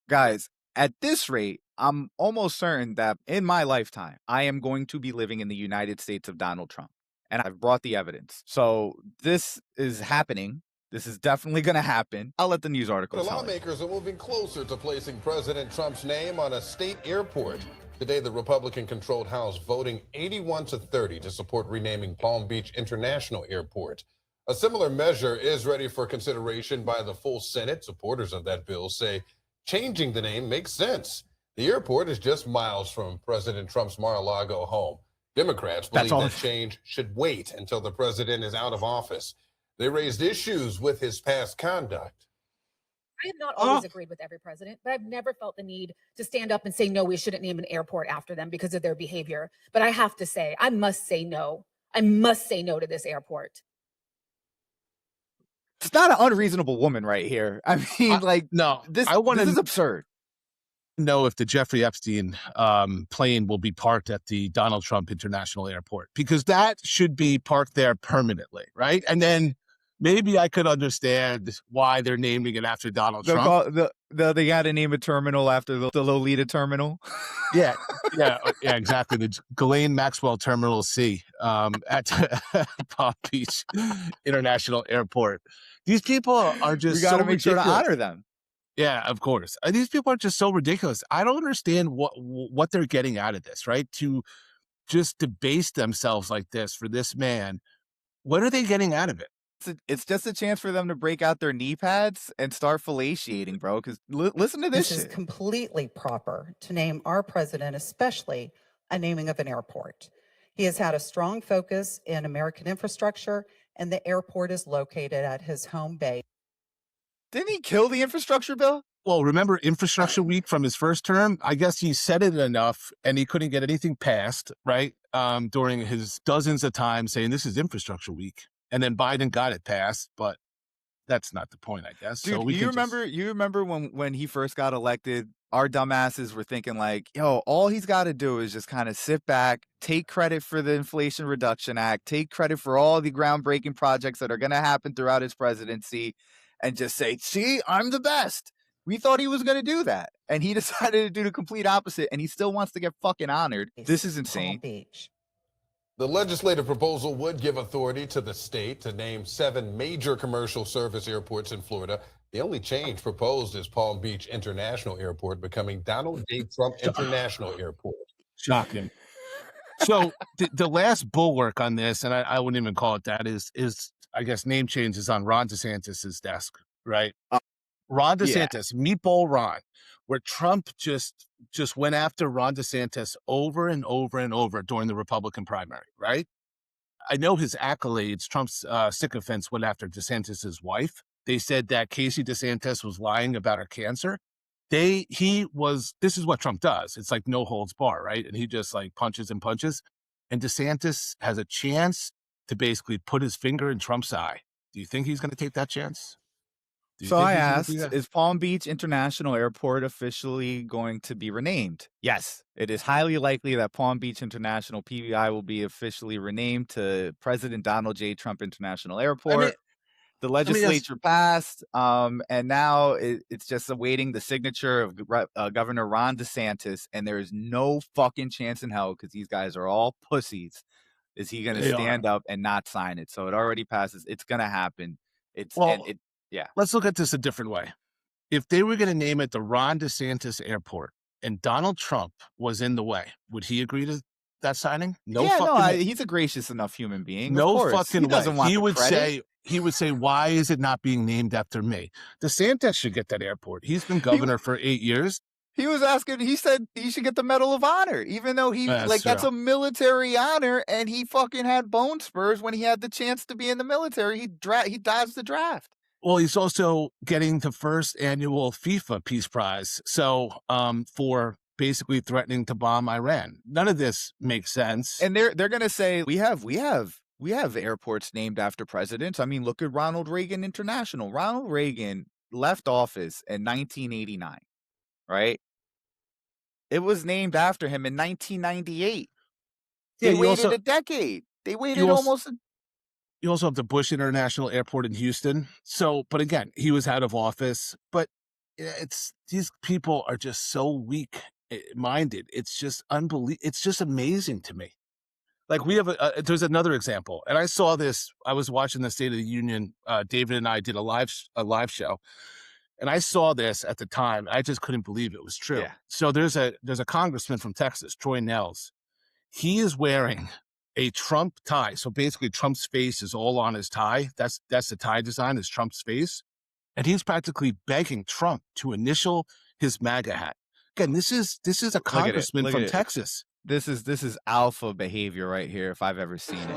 Guys, at this rate, I'm almost certain that in my lifetime, I am going to be living in the United States of Donald Trump. And I've brought the evidence. So this is happening. This is definitely going to happen. I'll let the news article The tell it. lawmakers are moving closer to placing President Trump's name on a state airport. Today, the Republican-controlled House voting 81 to 30 to support renaming Palm Beach International Airport. A similar measure is ready for consideration by the full Senate. Supporters of that bill say changing the name makes sense. The airport is just miles from President Trump's Mar-a-Lago home. Democrats believe that change should wait until the president is out of office. They raised issues with his past conduct. I have not always agreed with every president, but I've never felt the need to stand up and say, no, we shouldn't name an airport after them because of their behavior. But I have to say, I must say no. I must say no to this airport. It's not an unreasonable woman right here. I mean, this is absurd. Know if the Jeffrey Epstein plane will be parked at the Donald Trump International Airport, because that should be parked there permanently, right? And then maybe I could understand why they're naming it after Donald Trump. They got to name a terminal after the Lolita terminal. Yeah, exactly. The Ghislaine Maxwell Terminal C at Palm Beach International Airport. These people are just we got to make sure to honor them. Yeah, of course. These people are just so ridiculous. I don't understand what they're getting out of this, right? To just debase themselves like this for this man. What are they getting out of it? It's just a chance for them to break out their knee pads and start fellatiating, bro. Because listen to this shit. This is completely proper to name our president, especially a naming of an airport. He has had a strong focus in American infrastructure, and the airport is located at his home base. Didn't he kill the infrastructure bill? Well, remember Infrastructure Week from his first term? I guess he said it enough and he couldn't get anything passed, right? During his dozens of times saying this is Infrastructure Week. And then Biden got it passed, but that's not the point, I guess. Dude, so you remember when he first got elected, our dumbasses were thinking like, yo, all he's got to do is just kind of sit back, take credit for the Inflation Reduction Act, take credit for all the groundbreaking projects that are going to happen throughout his presidency, and just say, see, I'm the best. We thought he was going to do that. And he decided to do the complete opposite. And he still wants to get fucking honored. This is insane. The legislative proposal would give authority to the state to name 7 major commercial service airports in Florida. The only change proposed is Palm Beach International Airport becoming Donald J. Trump International Airport. Shocking. So the last bulwark on this, and I wouldn't even call it that, is I guess name change is on Ron DeSantis's desk, right? Ron DeSantis, Meatball Ron, where Trump just went after Ron DeSantis over and over and over during the Republican primary, right? I know his accolades. Trump's sycophants went after DeSantis's wife. They said that Casey DeSantis was lying about her cancer. This is what Trump does. It's like no holds bar, right? And he just like punches and punches. And DeSantis has a chance to basically put his finger in Trump's eye. Do you think he's going to take that chance? So I asked, is Palm Beach International Airport officially going to be renamed? Yes, it is highly likely that Palm Beach International PBI will be officially renamed to President Donald J. Trump International Airport. The legislature passed, and now it's just awaiting the signature of Governor Ron DeSantis, and there is no fucking chance in hell, because these guys are all pussies, is he going to stand up and not sign it. So it already passes. It's going to happen. Yeah. Let's look at this a different way. If they were going to name it the Ron DeSantis Airport and Donald Trump was in the way, would he agree to that signing? He's a gracious enough human being. No fucking way. He would say, why is it not being named after me? DeSantis should get that airport. He's been governor for 8 years. He was asking, he said he should get the Medal of Honor, even though that's a military honor, and he fucking had bone spurs when he had the chance to be in the military. He dodged the draft. Well, he's also getting the first annual FIFA Peace Prize. So for basically threatening to bomb Iran. None of this makes sense. And they're going to say, we have airports named after presidents. I mean, look at Ronald Reagan International. Ronald Reagan left office in 1989, right? It was named after him in 1998. They waited a decade. They waited almost You also have the Bush International Airport in Houston. So, but again, he was out of office. But it's these people are just so weak minded. It's just unbelievable. It's just amazing to me. Like we have there's another example, and I saw this. I was watching the State of the Union. David and I did a live show, and I saw this at the time. I just couldn't believe it was true. Yeah. So there's a congressman from Texas, Troy Nehls. He is wearing a Trump tie. So basically, Trump's face is all on his tie. That's the tie design is Trump's face, and he's practically begging Trump to initial his MAGA hat. Again, this is a congressman from Texas. This is alpha behavior right here, if I've ever seen it.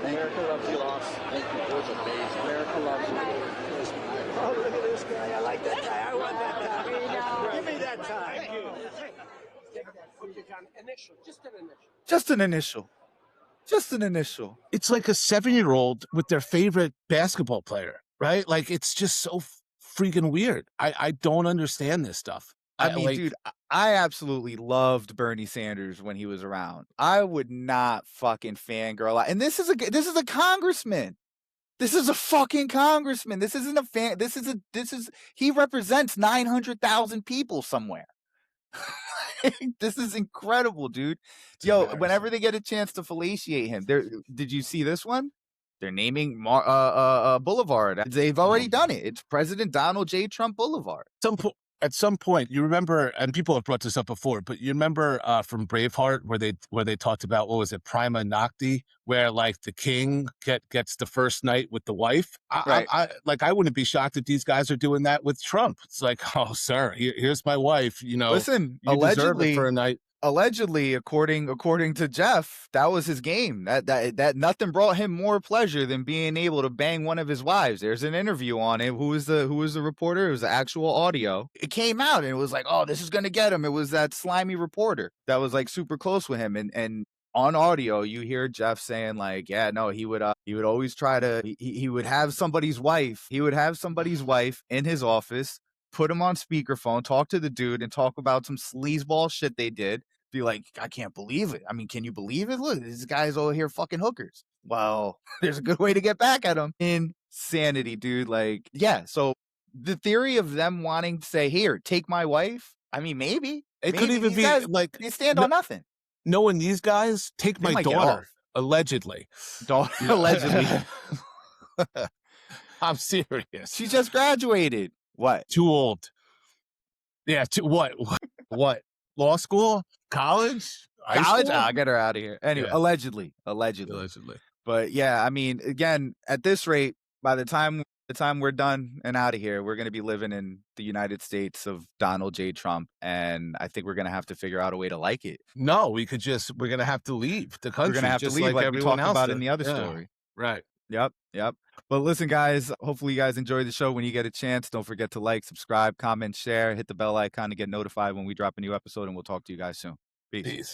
America loves you, Loss. Thank you. It was amazing. America loves you. Oh, look at this guy. I like that guy. I want that guy. Give me that tie. Thank you. Initial. Just an initial. Just an initial. It's like a 7-year-old with their favorite basketball player, right? Like, it's just so freaking weird. I don't understand this stuff. I mean, dude, I absolutely loved Bernie Sanders when he was around. I would not fucking fangirl out. And this is a congressman. This is a fucking congressman. This isn't a fan. He represents 900,000 people somewhere. This is incredible, dude. Yo, whenever they get a chance to fellatiate him, did you see this one? They're naming Boulevard. They've already done it. It's President Donald J. Trump Boulevard. At some point, you remember, and people have brought this up before, but you remember from Braveheart where they talked about, what was it, Prima Nocte, where like the king gets the first night with the wife. Right. I wouldn't be shocked if these guys are doing that with Trump. It's like, oh, sir, here's my wife. You know, listen, you deserve it for a night. Allegedly, according to Jeff, that was his game. That nothing brought him more pleasure than being able to bang one of his wives. There's an interview on it. Who was the reporter? It was the actual audio. It came out and it was like, oh, this is gonna get him. It was that slimy reporter that was like super close with him. And on audio, you hear Jeff saying like, yeah, no, he would always try to. He would have somebody's wife. He would have somebody's wife in his office, put him on speakerphone, talk to the dude, and talk about some sleazeball shit they did. Be like, I can't believe it. I mean, can you believe it? Look, these guys over here fucking hookers. Well, there's a good way to get back at them. Insanity, dude. Like, yeah. So the theory of them wanting to say, here, take my wife. I mean, maybe. It could even be guys, like, they stand on nothing. Knowing these guys, take my daughter. Allegedly. Allegedly. I'm serious. She just graduated. What? Too old. Yeah. What? Law school? College? College? I'll get her out of here. Anyway, Yeah. Allegedly. But yeah, I mean, again, at this rate, by the time we're done and out of here, we're going to be living in the United States of Donald J. Trump. And I think we're going to have to figure out a way to like it. No, we're going to have to leave the country. We're going to have to leave like everyone else about in the other story. Right. Yep. But listen, guys, hopefully you guys enjoy the show. When you get a chance, don't forget to like, subscribe, comment, share, hit the bell icon to get notified when we drop a new episode, and we'll talk to you guys soon. Peace.